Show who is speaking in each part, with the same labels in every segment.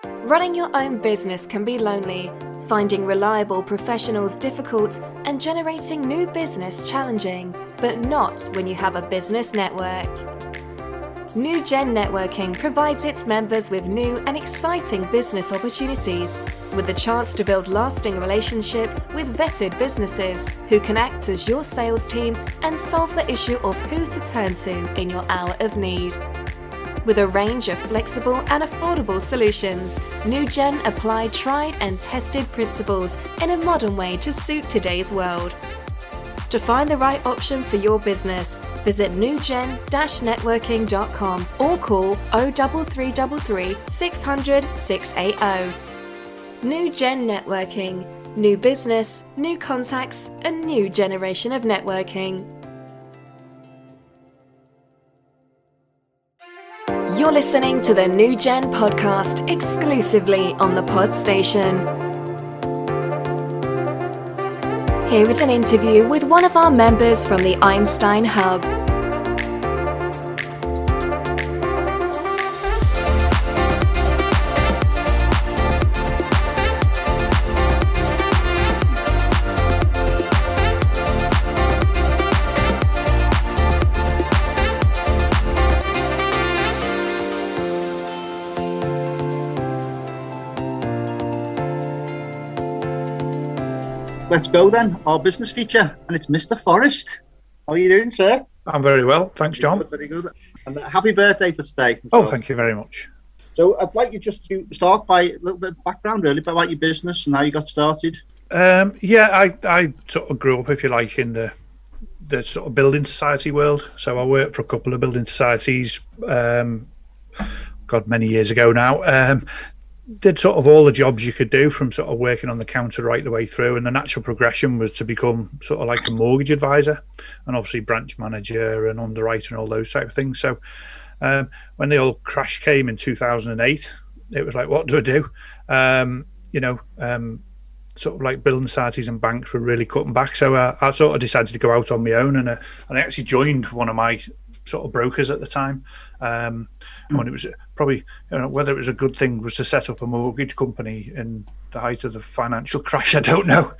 Speaker 1: Running your own business can be lonely, finding reliable professionals difficult, and generating new business challenging, but not when you have a business network. NewGen Networking provides its members with new and exciting business opportunities, with the chance to build lasting relationships with vetted businesses who can act as your sales team and solve the issue of who to turn to in your hour of need. With a range of flexible and affordable solutions, NewGen apply tried and tested principles in a modern way to suit today's world. To find the right option for your business, visit newgen-networking.com or call 03333 600 680. NewGen Networking. New business, new contacts, a new generation of networking. You're listening to the NewGen podcast exclusively on the Pod Station. Here is an interview with one of our members from the Einstein Hub.
Speaker 2: Let's go then, our business feature, and it's Mr. Forrest. How are you doing, sir?
Speaker 3: I'm very well, thanks, John.
Speaker 2: Very good. And happy birthday for today.
Speaker 3: Oh, thank you very much.
Speaker 2: So I'd like you just to start by a little bit of background, really, about your business and how you got started.
Speaker 3: I sort of grew up, if you like, in the sort of building society world. So I worked for a couple of building societies, many years ago now. Did sort of all the jobs you could do, from sort of working on the counter right the way through, and the natural progression was to become sort of like a mortgage advisor and obviously branch manager and underwriter and all those type of things. So when the old crash came in 2008, it was like, what do I do? Sort of like building societies and banks were really cutting back, so I sort of decided to go out on my own, and I actually joined one of my sort of brokers at the time. When it was probably, whether it was a good thing was to set up a mortgage company in the height of the financial crash, I don't know.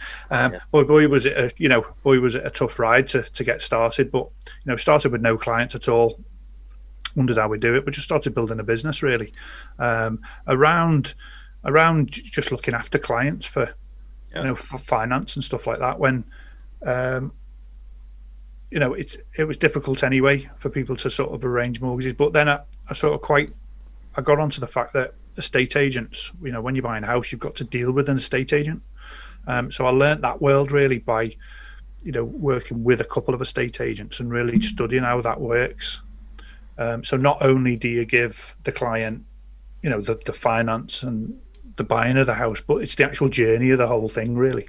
Speaker 3: Boy was it a tough ride to get started, but started with no clients at all, wondered how we do it, but just started building a business really around just looking after clients for for finance and stuff like that, when it was difficult anyway for people to sort of arrange mortgages. But then I got onto the fact that estate agents, when you're buying a house, you've got to deal with an estate agent. So I learned that world really by, working with a couple of estate agents and really studying how that works. So not only do you give the client, the finance and the buying of the house, but it's the actual journey of the whole thing really.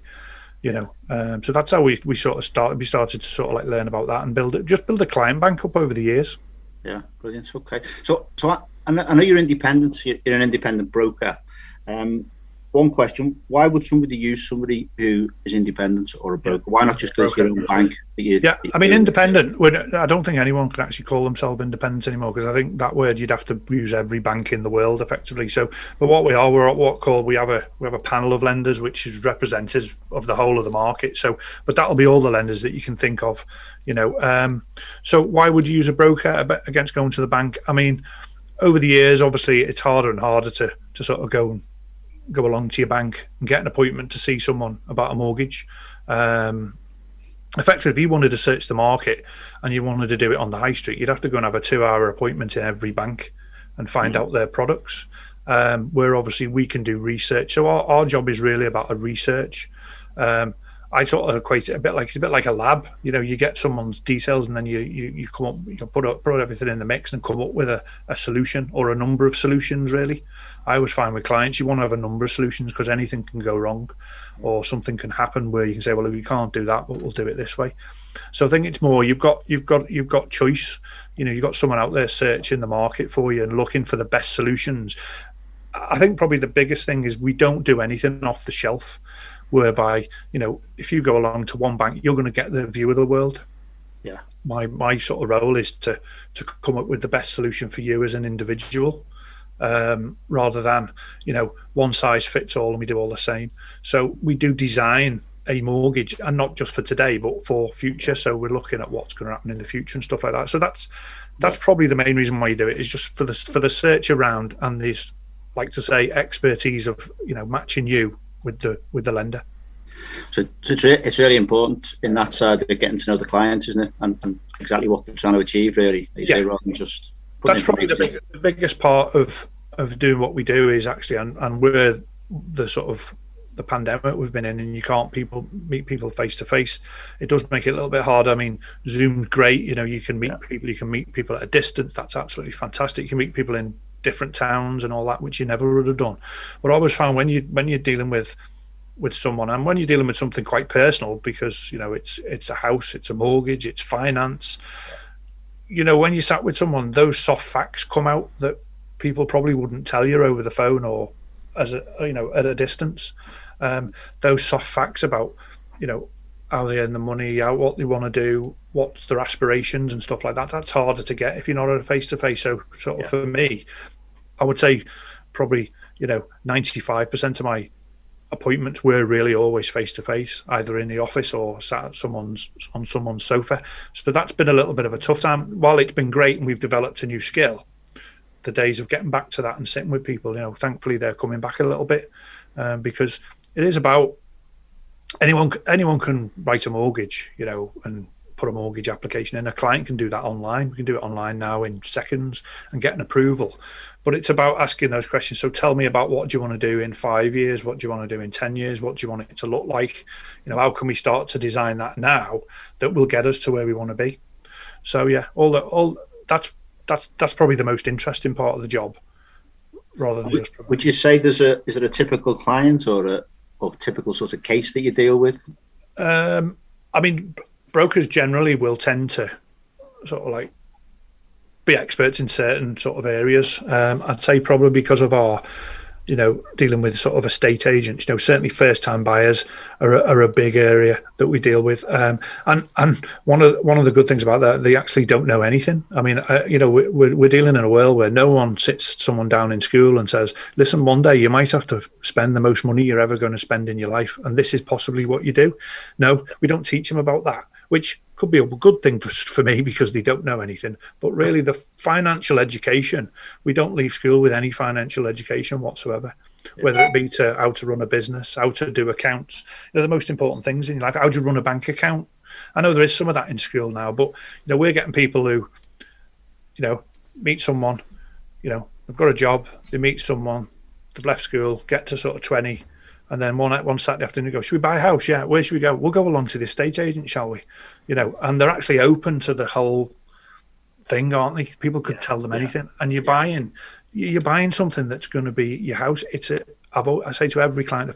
Speaker 3: So that's how we sort of started. We started to sort of like learn about that and build a client bank up over the years.
Speaker 2: Yeah, brilliant. Okay, so I know you're independent. You're an independent broker. One question: why would somebody use somebody who is independent or a broker? Why not just go to your own bank?
Speaker 3: Independent. I don't think anyone can actually call themselves independent anymore, because I think that word you'd have to use every bank in the world effectively. So, but what we are, we have a panel of lenders which is representative of the whole of the market. So, but that'll be all the lenders that you can think of. So why would you use a broker against going to the bank? I mean, over the years, obviously, it's harder and harder to sort of go along to your bank and get an appointment to see someone about a mortgage. Effectively, if you wanted to search the market and you wanted to do it on the high street, you'd have to go and have a 2-hour appointment in every bank and find out their products. Where obviously we can do research. So our job is really about a research. I sort of equate it a bit like a lab. You get someone's details and then you come up, you can put everything in the mix and come up with a solution or a number of solutions really. I always find with clients, you want to have a number of solutions, because anything can go wrong or something can happen where you can say, well, we can't do that, but we'll do it this way. So I think it's more you've got choice. You've got someone out there searching the market for you and looking for the best solutions. I think probably the biggest thing is we don't do anything off the shelf, whereby, if you go along to one bank, you're going to get the view of the world.
Speaker 2: Yeah.
Speaker 3: My sort of role is to come up with the best solution for you as an individual. rather than, one size fits all and we do all the same. So we do design a mortgage, and not just for today, but for future. So we're looking at what's going to happen in the future and stuff like that. So that's probably the main reason why you do it, is just for the search around and this, like to say, expertise of matching you with the lender.
Speaker 2: So it's really important in that side of getting to know the client, isn't it? And exactly what they're trying to achieve, really. Say, rather than just.
Speaker 3: That's probably the biggest part of doing what we do is actually, and we're the sort of the pandemic we've been in, and you can't meet people face to face. It does make it a little bit harder. I mean, Zoom's great. You can meet people. You can meet people at a distance. That's absolutely fantastic. You can meet people in different towns and all that, which you never would have done. But I always found when you're dealing with someone, and when you're dealing with something quite personal, because it's a house, it's a mortgage, it's finance. When you sat with someone, those soft facts come out that people probably wouldn't tell you over the phone or at a distance. Those soft facts about how they earn the money, what they want to do, what's their aspirations and stuff like that. That's harder to get if you're not at a face to face. So sort of for me, I would say probably 95% of my appointments were really always face to face, either in the office or sat on someone's sofa. So that's been a little bit of a tough time. While it's been great and we've developed a new skill, the days of getting back to that and sitting with people, thankfully they're coming back a little bit, because it is about anyone can write a mortgage, and put a mortgage application in. A client can do that online. We can do it online now in seconds and get an approval. But it's about asking those questions. So tell me about, what do you want to do in 5 years? What do you want to do in 10 years? What do you want it to look like? How can we start to design that now that will get us to where we want to be? So yeah, that's probably the most interesting part of the job, rather than just.
Speaker 2: Would you say is it a typical client or a typical sort of case that you deal with?
Speaker 3: I mean, brokers generally will tend to sort of like be experts in certain sort of areas. I'd say probably because of our, dealing with sort of estate agents, certainly first time buyers are a big area that we deal with. And one of the good things about that, they actually don't know anything. I mean, we're dealing in a world where no one sits someone down in school and says, listen, one day you might have to spend the most money you're ever going to spend in your life, and this is possibly what you do. No, we don't teach them about that, which could be a good thing for me because they don't know anything. But really, the financial education, we don't leave school with any financial education whatsoever, whether it be to how to run a business, how to do accounts, the most important things in your life, how to run a bank account. I know there is some of that in school now, but we're getting people who, meet someone, they've got a job, they meet someone, they've left school, get to sort of 20, and then one Saturday afternoon, go, should we buy a house? Yeah. Where should we go? We'll go along to the estate agent, shall we? And they're actually open to the whole thing, aren't they? People could tell them anything, and you're buying something that's going to be your house. I say to every client,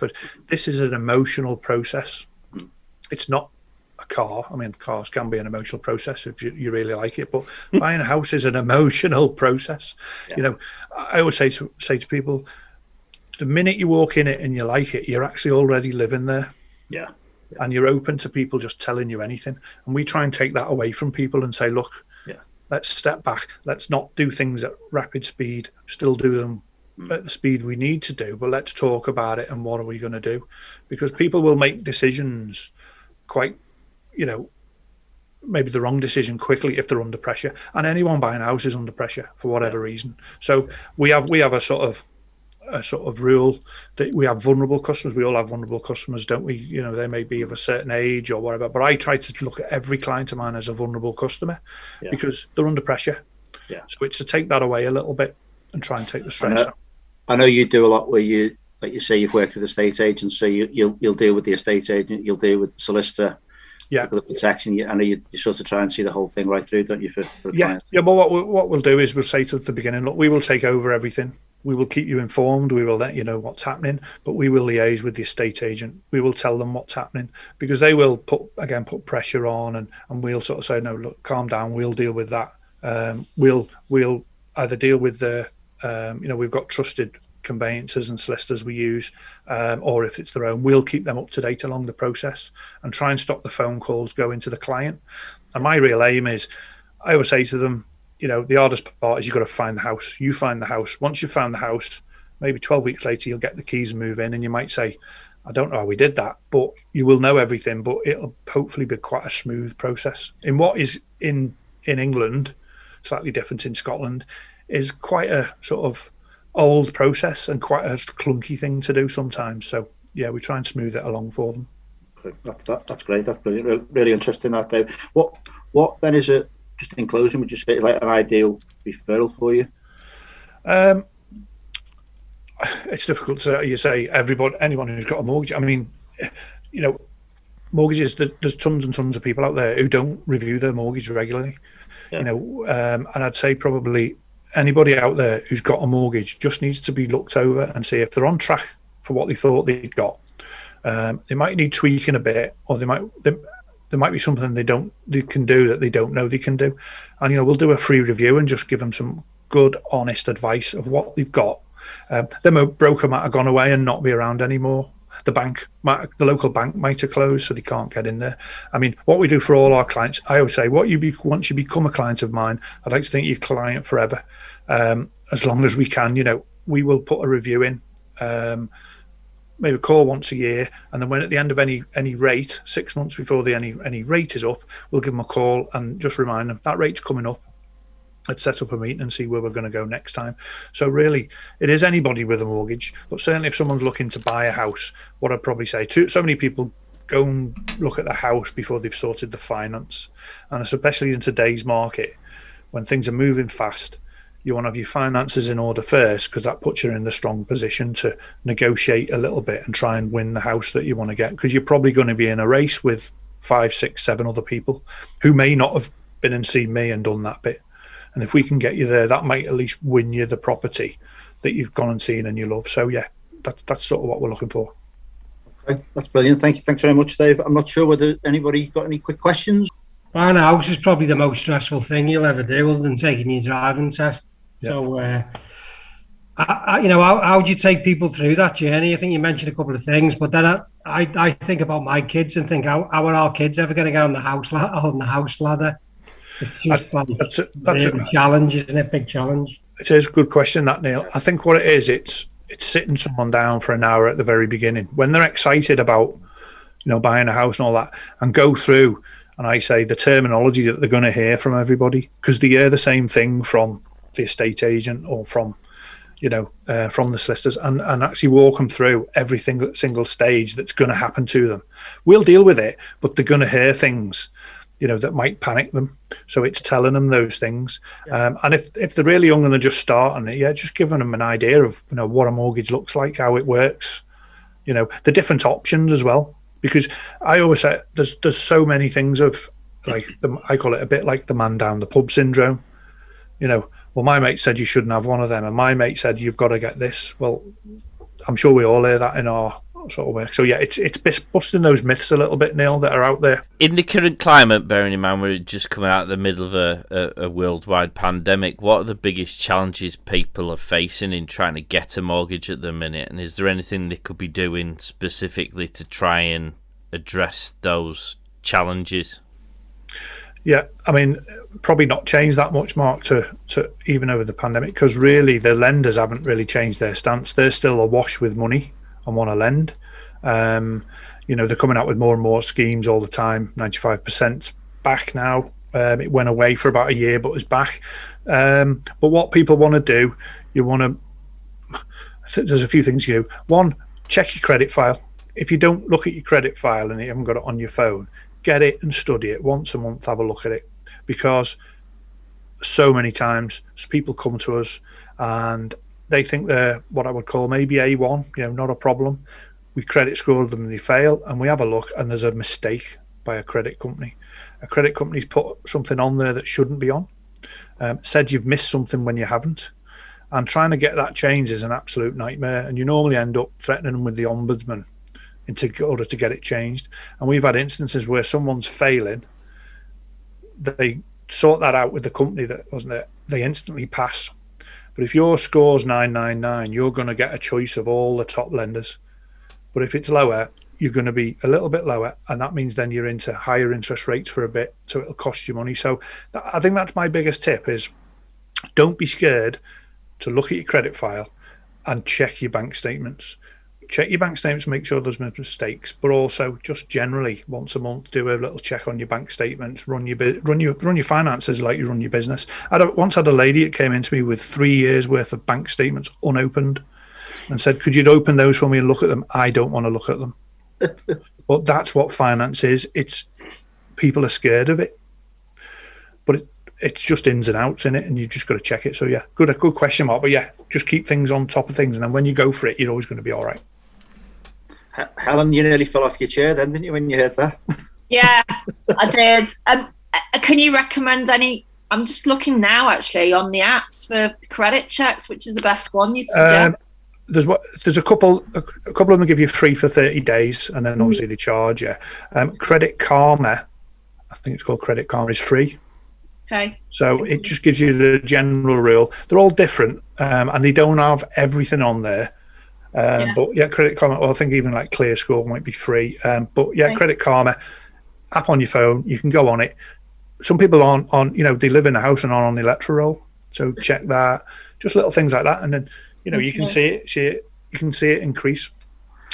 Speaker 3: this is an emotional process. It's not a car. I mean, cars can be an emotional process if you really like it, but buying a house is an emotional process. I always say to people, the minute you walk in it and you like it, you're actually already living there.
Speaker 2: Yeah.
Speaker 3: And you're open to people just telling you anything. And we try and take that away from people and say, look, let's step back. Let's not do things at rapid speed, still do them at the speed we need to do, but let's talk about it and what are we going to do? Because people will make decisions quite, maybe the wrong decision quickly if they're under pressure. And anyone buying a house is under pressure for whatever reason. So we have a sort of rule that we have vulnerable customers. We all have vulnerable customers, don't we? They may be of a certain age or whatever, but I try to look at every client of mine as a vulnerable customer because they're under pressure. Yeah. So it's to take that away a little bit and try and take the stress out.
Speaker 2: I know you do a lot where you, like you say, you've worked with estate agents, so you'll deal with the estate agent, you'll deal with the solicitor, the protection. I know you sort of try and see the whole thing right through, don't you, for the client? Yeah,
Speaker 3: well, what we'll do is we'll say to the beginning, look, we will take over everything. We will keep you informed. We will let you know what's happening, but we will liaise with the estate agent. We will tell them what's happening because they will put pressure on, and we'll sort of say, no, look, calm down. We'll deal with that. We'll either deal with we've got trusted conveyancers and solicitors we use, or if it's their own, we'll keep them up to date along the process and try and stop the phone calls going to the client. And my real aim is, I always say to them, the hardest part is you've got to find the house. You find the house. Once you've found the house, maybe 12 weeks later, you'll get the keys and move in, and you might say, I don't know how we did that, but you will know everything, but it'll hopefully be quite a smooth process. In what is in England, slightly different in Scotland, is quite a sort of old process and quite a clunky thing to do sometimes. So yeah, we try and smooth it along for them.
Speaker 2: That's great. That's brilliant. Really interesting, that, Dave. What then is it? Just in closing, would you say like an ideal referral for you?
Speaker 3: It's difficult to say anyone who's got a mortgage. I mean, mortgages. There's tons and tons of people out there who don't review their mortgage regularly. Yeah. And I'd say probably anybody out there who's got a mortgage just needs to be looked over and see if they're on track for what they thought they'd got. They might need tweaking a bit, or there might be something they can do that they don't know they can do. And we'll do a free review and just give them some good, honest advice of what they've got. The broker might have gone away and not be around anymore. The local bank might have closed, so they can't get in there. I mean, what we do for all our clients, I always say, once you become a client of mine, I'd like to think you're a client forever. As long as we can, we will put a review in. Maybe call once a year, and then when at the end of any rate, 6 months before any rate is up, we'll give them a call and just remind them that rate's coming up. Let's set up a meeting and see where we're going to go next time. So really, it is anybody with a mortgage, but certainly if someone's looking to buy a house, what I'd probably say to so many people, go and look at the house before they've sorted the finance. And especially in today's market, when things are moving fast, you want to have your finances in order first, because that puts you in the strong position to negotiate a little bit and try and win the house that you want to get, because you're probably going to be in a race with 5, 6, 7 other people who may not have been and seen me and done that bit. And if we can get you there, that might at least win you the property that you've gone and seen and you love. So yeah, that's sort of what we're looking for.
Speaker 2: Okay, that's brilliant. Thanks very much, Dave. I'm not sure whether anybody got any quick questions.
Speaker 4: Buying a house is probably the most stressful thing you'll ever do, other than taking your driving test. Yeah. So, how do you take people through that journey? I think you mentioned a couple of things, but then I think about my kids and think, how are our kids ever going to get on the house ladder? It's just that's a challenge, isn't it? Big challenge.
Speaker 3: It is a good question, that, Neil. I think what it is, it's sitting someone down for an hour at the very beginning when they're excited about, buying a house and all that, and go through. And I say the terminology that they're going to hear from everybody, because they hear the same thing from the estate agent or from the solicitors, and actually walk them through every single stage that's going to happen to them. We'll deal with it, but they're going to hear things that might panic them. So it's telling them those things. Yeah. And if they're really young and they're just starting it, just giving them an idea of, what a mortgage looks like, how it works, the different options as well. Because I always say there's so many things of, like, I call it a bit like the man down the pub syndrome. Well, my mate said you shouldn't have one of them, and my mate said you've got to get this. Well, I'm sure we all hear that in our sort of work. So yeah, it's busting those myths a little bit, Neil, that are out there.
Speaker 5: In the current climate, bearing in mind we're just coming out of the middle of a worldwide pandemic, what are the biggest challenges people are facing in trying to get a mortgage at the minute? And is there anything they could be doing specifically to try and address those challenges?
Speaker 3: Yeah, I mean, probably not changed that much, Mark, to even over the pandemic, because really the lenders haven't really changed their stance. They're still awash with money and want to lend. They're coming out with more and more schemes all the time. 95% back now. It went away for about a year, but is back. But what people want to do, there's a few things you do. One, check your credit file. If you don't look at your credit file and you haven't got it on your phone, get it and study it once a month. Have a look at it, because so many times people come to us and they think they're what I would call maybe A1, not a problem. We credit score them and they fail, and we have a look and there's a mistake by a credit company. A credit company's put something on there that shouldn't be on, said you've missed something when you haven't, and trying to get that changed is an absolute nightmare, and you normally end up threatening them with the ombudsman in order to get it changed. And we've had instances where someone's failing, they sort that out with the company that wasn't it, they instantly pass. But if your score's 999, you're going to get a choice of all the top lenders. But if it's lower, you're going to be a little bit lower, and that means then you're into higher interest rates for a bit, so it'll cost you money. So I think that's my biggest tip is Don't be scared to look at your credit file and check your bank statements. Check your bank statements, make sure there's no mistakes, but also just generally once a month do a little check on your bank statements. Run your finances like you run your business. I once had a lady that came into me with 3 years worth of bank statements unopened, and said, "Could you open those for me and look at them?" I don't want to look at them. But that's what finance is. It's people are scared of it, but it's just ins and outs in it, and you've just got to check it. So yeah, good question mark. But yeah, just keep things on top of things, and then when you go for it, you're always going to be all right.
Speaker 2: Helen, you nearly fell off your chair then, didn't you, when you heard that?
Speaker 6: Yeah, I did. Can you recommend any? I'm just looking now, actually, on the apps for credit checks. Which is the best one you'd suggest?
Speaker 3: There's a couple of them give you free for 30 days, and then obviously they charge you. Credit Karma, I think it's called Credit Karma, is free.
Speaker 6: Okay.
Speaker 3: So it just gives you the general rule. They're all different, and they don't have everything on there. But yeah, Credit Karma, or I think even like Clear Score might be free. But yeah, okay. Credit Karma app on your phone, you can go on it. Some people aren't on, they live in a house and aren't on the electoral roll, so check that. Just little things like that, and then you can see it increase.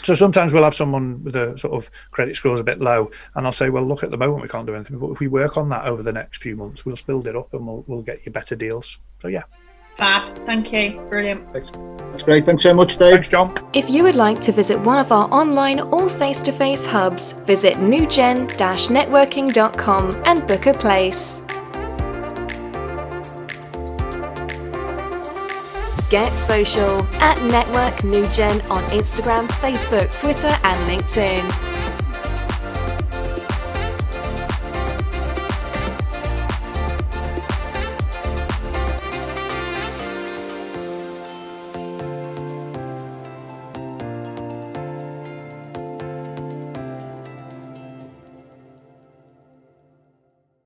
Speaker 3: So sometimes we'll have someone with a sort of credit score is a bit low, and I'll say, well, look, at the moment we can't do anything, but if we work on that over the next few months, we'll build it up and we'll get you better deals. So yeah.
Speaker 6: Fab, thank you, brilliant.
Speaker 2: That's great. Thanks so much, Dave.
Speaker 3: Thanks, John.
Speaker 1: If you would like to visit one of our online or face-to-face hubs, visit newgen-networking.com and book a place. Get social at Network NewGen on Instagram, Facebook, Twitter and LinkedIn.